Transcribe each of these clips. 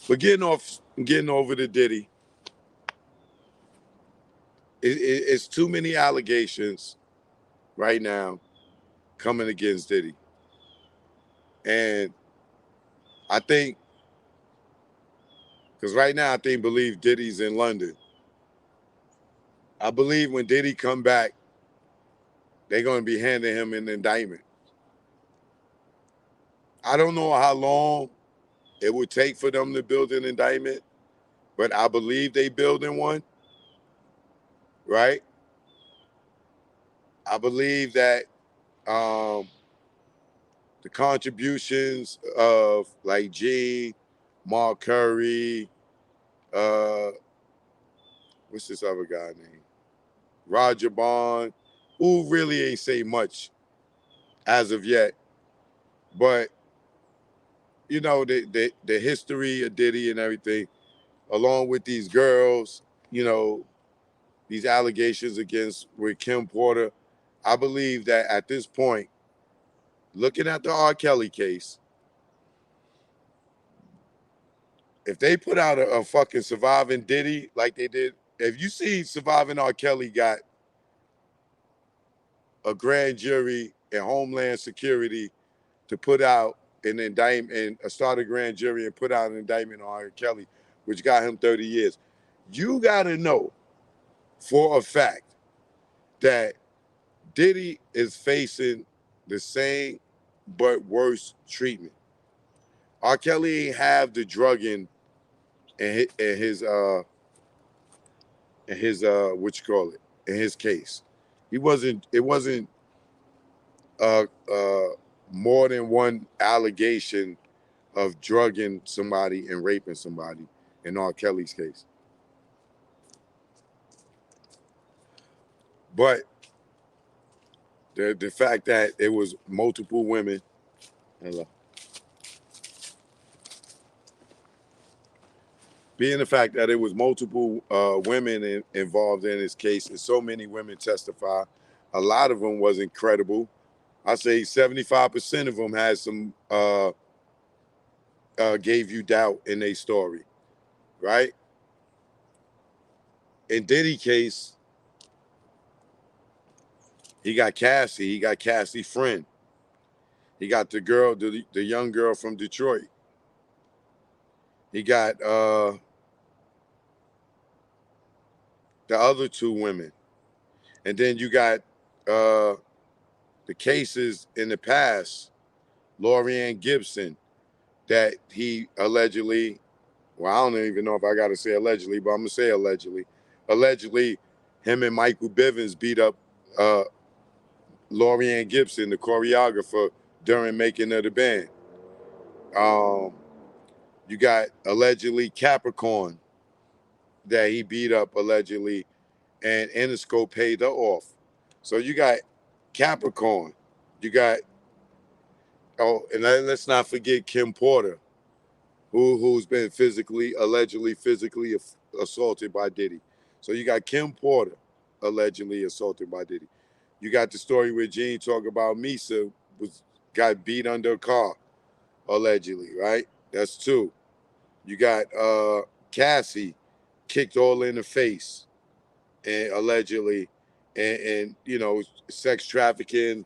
But getting over to Diddy, it's too many allegations right now coming against Diddy. And I think, because right now I believe Diddy's in London. I believe when Diddy come back, they're going to be handing him an indictment. I don't know how long it would take for them to build an indictment, but I believe they building one, right? I believe that the contributions of like Gene, Mark Curry, uh, what's this other guy name? Roger Bond, who really ain't say much as of yet, but you know the history of Diddy and everything, along with these girls, you know, these allegations against with Kim Porter. I believe that at this point, looking at the R. Kelly case, if they put out a fucking surviving Diddy like they did, if you see surviving R. Kelly got a grand jury and Homeland Security to put out an indictment and start a grand jury and put out an indictment on R. Kelly, which got him 30 years. You got to know for a fact that Diddy is facing the same but worse treatment. R. Kelly ain't have the drugging in his what you call it, in his case. It wasn't uh uh more than one allegation of drugging somebody and raping somebody in R. Kelly's case. But the fact that it was multiple women, hello, being the fact that it was multiple women involved in his case, and so many women testify, a lot of them wasn't credible. I say 75% of them had some gave you doubt in their story, right? In Diddy case, he got Cassie. He got Cassie's friend. He got the girl, the young girl from Detroit. He got the other two women. And then you got the cases in the past, Lorianne Gibson, that he allegedly, well, I don't even know if I got to say allegedly, but I'm going to say allegedly. Allegedly, him and Michael Bivins beat up Lorianne Gibson, the choreographer, during making of the band. You got allegedly Capricorn that he beat up allegedly, and Interscope paid her off. So you got Capricorn. You got, oh, and let's not forget Kim Porter, who's been allegedly physically assaulted by Diddy. So you got Kim Porter allegedly assaulted by Diddy. You got the story where Gene talked about Misa got beat under a car allegedly, right? That's two. You got Cassie kicked all in the face and allegedly, and you know, sex trafficking,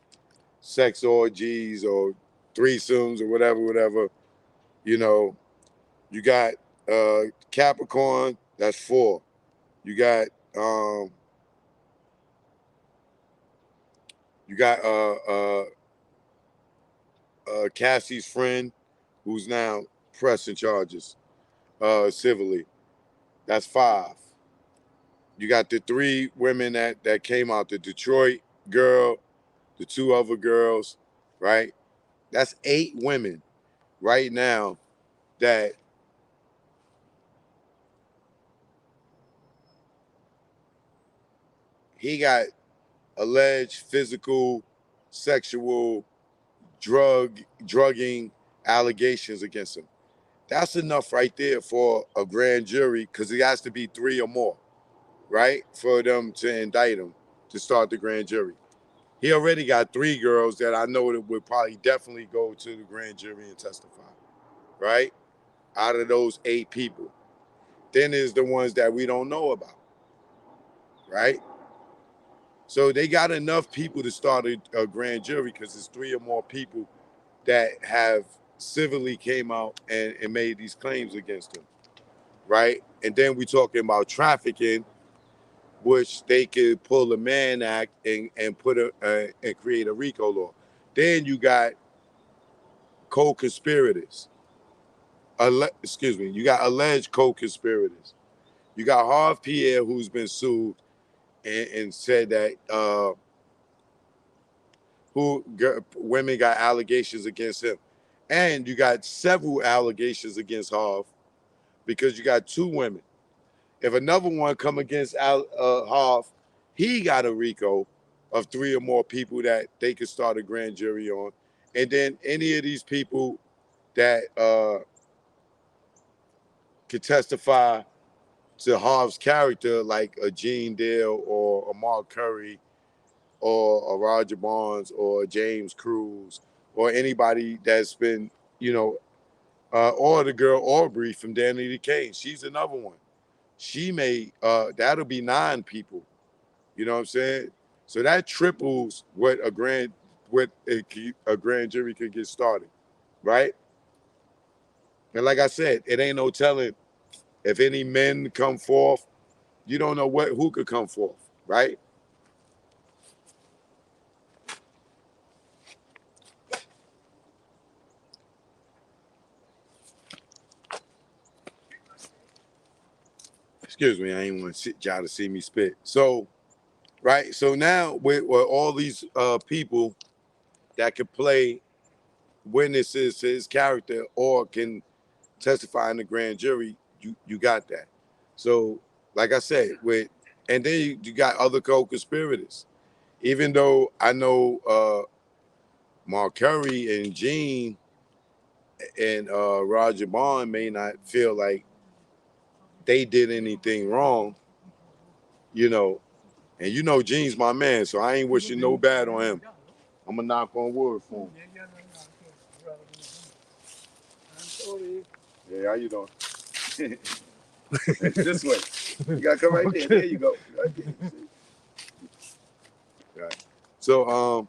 sex orgies or threesomes or whatever. You know, you got Capricorn, that's four. You got um, you got Cassie's friend, who's now pressing charges civilly. That's five. You got the three women that came out, the Detroit girl, the two other girls, right? That's eight women right now that he got alleged physical, sexual, drugging allegations against him. That's enough right there for a grand jury, because it has to be three or more, right? For them to indict him to start the grand jury. He already got three girls that I know that would probably definitely go to the grand jury and testify, right? out of those 8 people. Then there's the ones that we don't know about, right? So they got enough people to start a grand jury because there's 3 or more people that have civilly came out and made these claims against them, right? And then we talking about trafficking, which they could pull a Mann Act and put and create a Rico law. Then you got co-conspirators. Excuse me. You got alleged co-conspirators. You got Harv Pierre, who's been sued and said that women got allegations against him, and you got several allegations against Harv because you got 2 women. If another one come against Harv, he got a RICO of 3 or more people that they could start a grand jury on, and then any of these people that could testify to Harv's character, like a Gene Dale or a Mark Curry or a Roger Barnes or a James Cruz or anybody that's been, or the girl Aubrey from Danny the Kane. She's another one. She may, that'll be 9 people. You know what I'm saying? So that triples what a grand jury could get started, right? And like I said, it ain't no telling if any men come forth. You don't know who could come forth, right? Excuse me, I ain't want y'all to see me spit. So, right. So now with all these people that could play witnesses to his character or can testify in the grand jury, you got that. So, like I said, and then you got other co-conspirators. Even though I know Mark Curry and Gene and Roger Bond may not feel like they did anything wrong, you know, and Gene's my man, so I ain't wishing no bad on him. I'm gonna knock on wood for him. Yeah, how you doing? This way. You gotta come right there. There you go. Right there. Right. So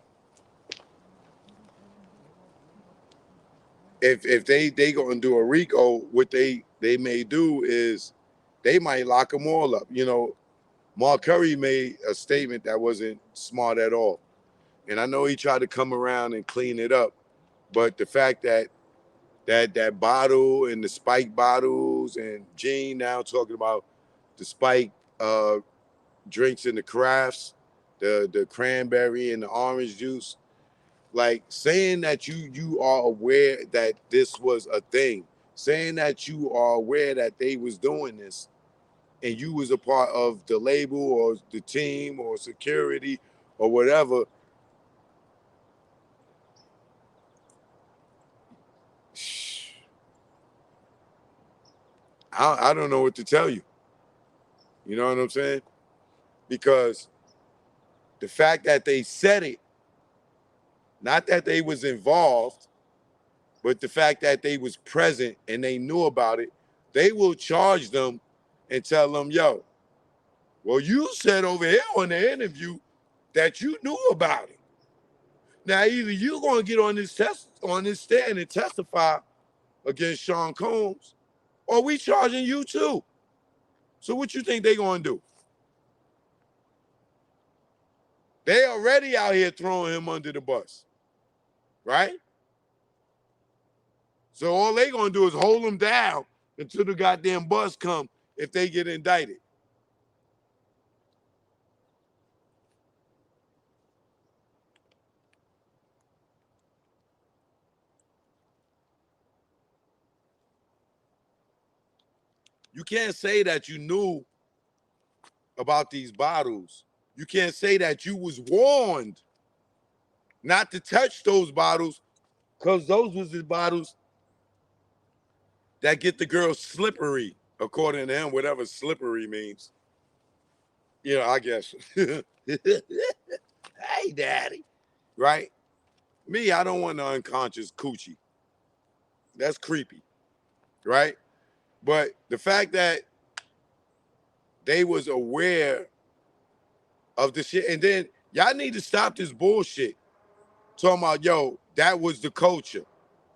if they gonna do a RICO, what they may do is they might lock them all up. Mark Curry made a statement that wasn't smart at all. And I know he tried to come around and clean it up, but the fact that bottle and the spike bottles and Gene now talking about the spike drinks and the crafts, the cranberry and the orange juice, like saying that you are aware that this was a thing, saying that you are aware that they was doing this and you was a part of the label or the team or security or whatever. I don't know what to tell you. You know what I'm saying? Because the fact that they said it, not that they was involved, but the fact that they was present and they knew about it, they will charge them and tell them, yo, well, you said over here on the interview that you knew about it. Now, either you're gonna get on this stand and testify against Sean Combs, or we charging you too. So what you think they gonna do? They already out here throwing him under the bus, right? So all they gonna do is hold him down until the goddamn bus come if they get indicted. You can't say that you knew about these bottles. You can't say that you was warned not to touch those bottles because those was the bottles that get the girl slippery, according to him, whatever slippery means. I guess. Hey, daddy. Right? Me, I don't want the unconscious coochie. That's creepy. Right? But the fact that they was aware of the shit, and then y'all need to stop this bullshit. Talking about, yo, that was the culture.